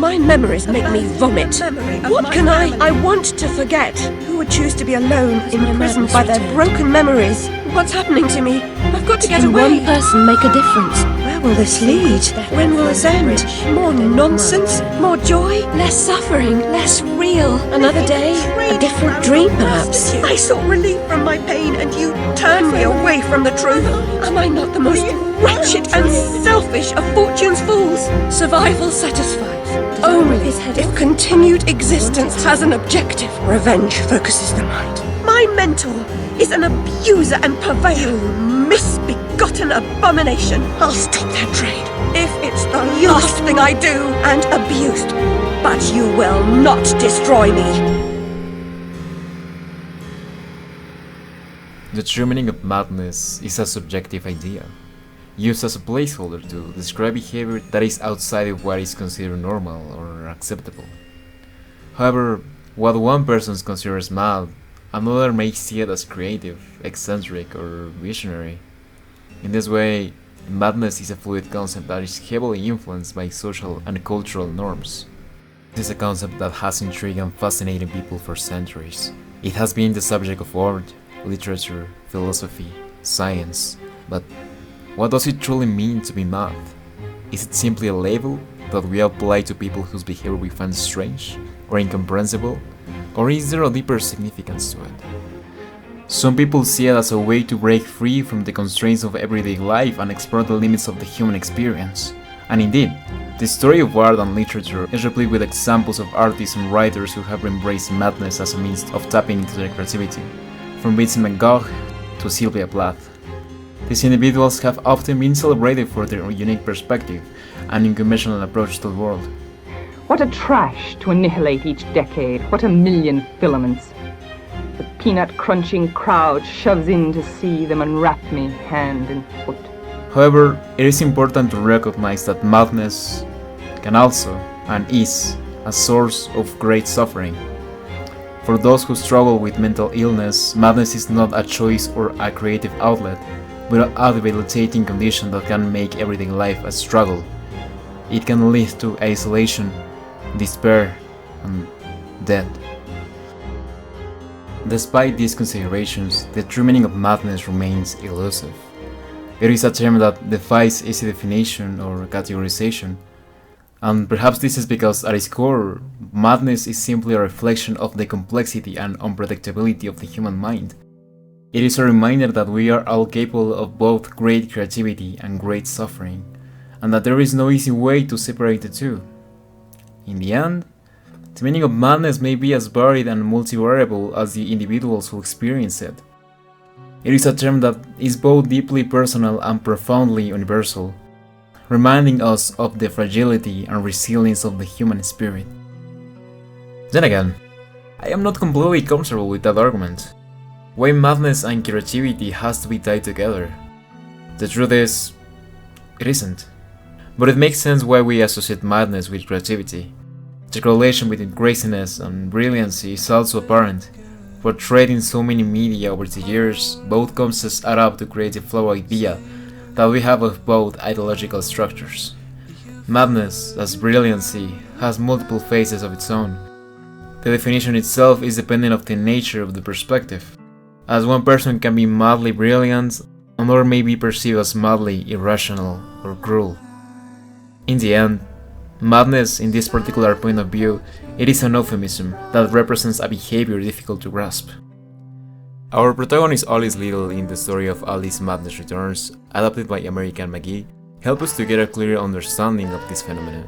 My memories make me vomit. What can I want to forget. Who would choose to be alone, imprisoned by their broken memories? What's happening to me? I've got to get away. Can one person make a difference? Where will this lead? When will this end? More nonsense? More joy? Less suffering? Less real? Another day? A different dream, perhaps? I sought relief from my pain and you turned me away from the truth. Am I not the most wretched and selfish of fortune's fools? Survival satisfies. Only if continued existence has an objective. Revenge focuses the mind. My mentor is an abuser and purveyor. Misbegotten abomination. I'll stop that trade. If it's the last thing I do and abused. But you will not destroy me. The true meaning of madness is a subjective idea, used as a placeholder to describe behavior that is outside of what is considered normal or acceptable. However, what one person considers mad, another may see it as creative, eccentric, or visionary. In this way, madness is a fluid concept that is heavily influenced by social and cultural norms. This is a concept that has intrigued and fascinated people for centuries. It has been the subject of art, literature, philosophy, science, but what does it truly mean to be mad? Is it simply a label that we apply to people whose behavior we find strange or incomprehensible? Or is there a deeper significance to it? Some people see it as a way to break free from the constraints of everyday life and explore the limits of the human experience. And indeed, the story of art and literature is replete with examples of artists and writers who have embraced madness as a means of tapping into their creativity, from Vincent van Gogh to Sylvia Plath. These individuals have often been celebrated for their unique perspective and unconventional approach to the world. What a trash to annihilate each decade, what a million filaments. The peanut-crunching crowd shoves in to see them unwrap me hand and foot. However, it is important to recognize that madness can also, and is, a source of great suffering. For those who struggle with mental illness, madness is not a choice or a creative outlet, but a debilitating condition that can make everyday life a struggle. It can lead to isolation, despair, and death. Despite these considerations, the true meaning of madness remains elusive. It is a term that defies easy definition or categorization, and perhaps this is because at its core, madness is simply a reflection of the complexity and unpredictability of the human mind. It is a reminder that we are all capable of both great creativity and great suffering, and that there is no easy way to separate the two. In the end, the meaning of madness may be as varied and multivariable as the individuals who experience it. It is a term that is both deeply personal and profoundly universal, reminding us of the fragility and resilience of the human spirit. Then again, I am not completely comfortable with that argument. Why madness and creativity has to be tied together? The truth is, it isn't. But it makes sense why we associate madness with creativity. The correlation between craziness and brilliancy is also apparent. Portrayed in so many media over the years, both concepts add up to create a flow idea that we have of both ideological structures. Madness, as brilliancy, has multiple phases of its own. The definition itself is dependent of the nature of the perspective. As one person can be madly brilliant, another may be perceived as madly irrational or cruel. In the end, madness, in this particular point of view, it is an euphemism that represents a behavior difficult to grasp. Our protagonist Alice Little in the story of Alice Madness Returns, adapted by American McGee, help us to get a clear understanding of this phenomenon,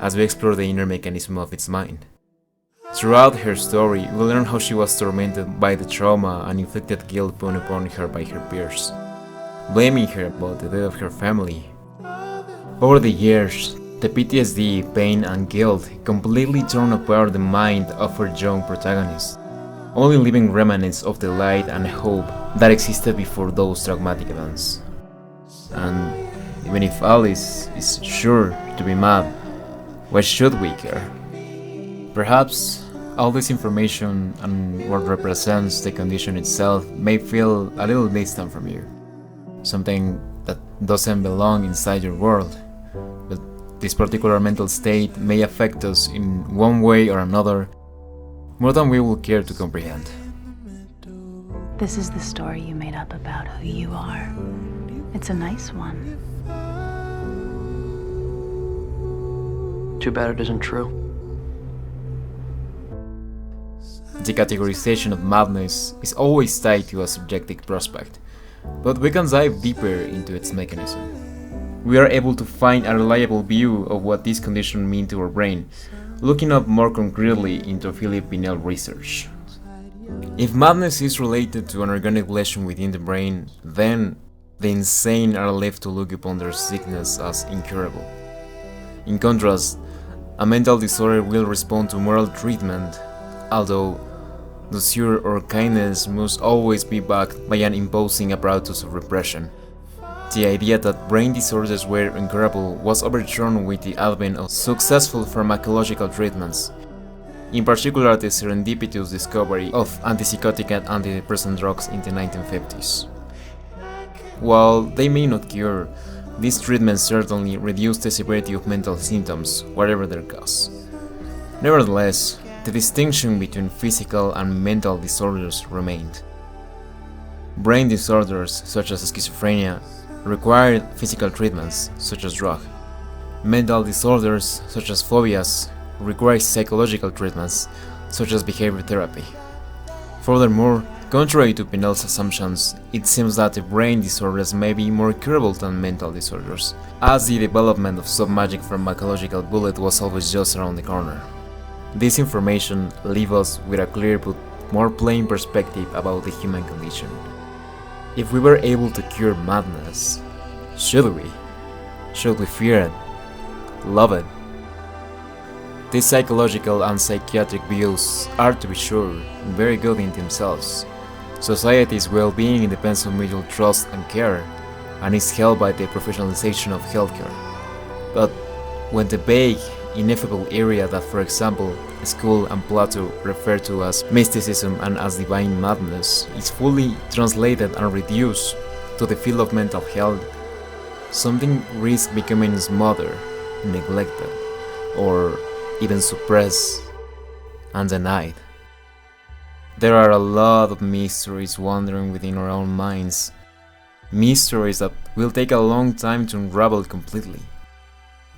as we explore the inner mechanism of its mind. Throughout her story, we learn how she was tormented by the trauma and inflicted guilt put upon her by her peers, blaming her about the death of her family. Over the years, the PTSD, pain, and guilt completely torn apart the mind of her young protagonist, only leaving remnants of the light and hope that existed before those traumatic events. And even if Alice is sure to be mad, why should we care? Perhaps all this information and what represents the condition itself may feel a little distant from you, something that doesn't belong inside your world. But This particular mental state may affect us in one way or another, more than we will care to comprehend. This is the story you made up about who you are. It's a nice one. Too bad it isn't true. The categorization of madness is always tied to a subjective prospect, but we can dive deeper into its mechanism. We are able to find a reliable view of what this condition means to our brain, looking up more concretely into Philip Pinel research. If madness is related to an organic lesion within the brain, then the insane are left to look upon their sickness as incurable. In contrast, a mental disorder will respond to moral treatment, although douceur or kindness must always be backed by an imposing apparatus of repression. The idea that brain disorders were incurable was overthrown with the advent of successful pharmacological treatments, in particular the serendipitous discovery of antipsychotic and antidepressant drugs in the 1950s. While they may not cure, these treatments certainly reduce the severity of mental symptoms, whatever their cause. Nevertheless, the distinction between physical and mental disorders remained. Brain disorders, such as schizophrenia, required physical treatments, such as drug. Mental disorders, such as phobias, require psychological treatments, such as behavior therapy. Furthermore, contrary to Pinel's assumptions, it seems that the brain disorders may be more curable than mental disorders, as the development of some magic pharmacological bullet was always just around the corner. This information leaves us with a clear but more plain perspective about the human condition. If we were able to cure madness, should we? Should we fear it? Love it? These psychological and psychiatric views are, to be sure, very good in themselves. Society's well-being depends on mutual trust and care, and is held by the professionalization of healthcare. But when the vague, ineffable area that, for example, School and Plato refer to as mysticism and as divine madness is fully translated and reduced to the field of mental health, something risks becoming smothered, neglected, or even suppressed and denied. There are a lot of mysteries wandering within our own minds, mysteries that will take a long time to unravel completely.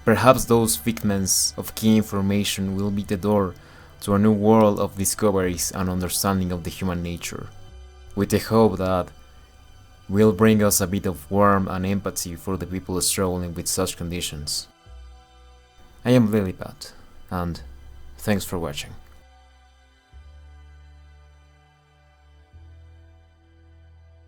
Perhaps those figments of key information will be the door to a new world of discoveries and understanding of the human nature, with the hope that will bring us a bit of warmth and empathy for the people struggling with such conditions. I am Lilipad, and thanks for watching.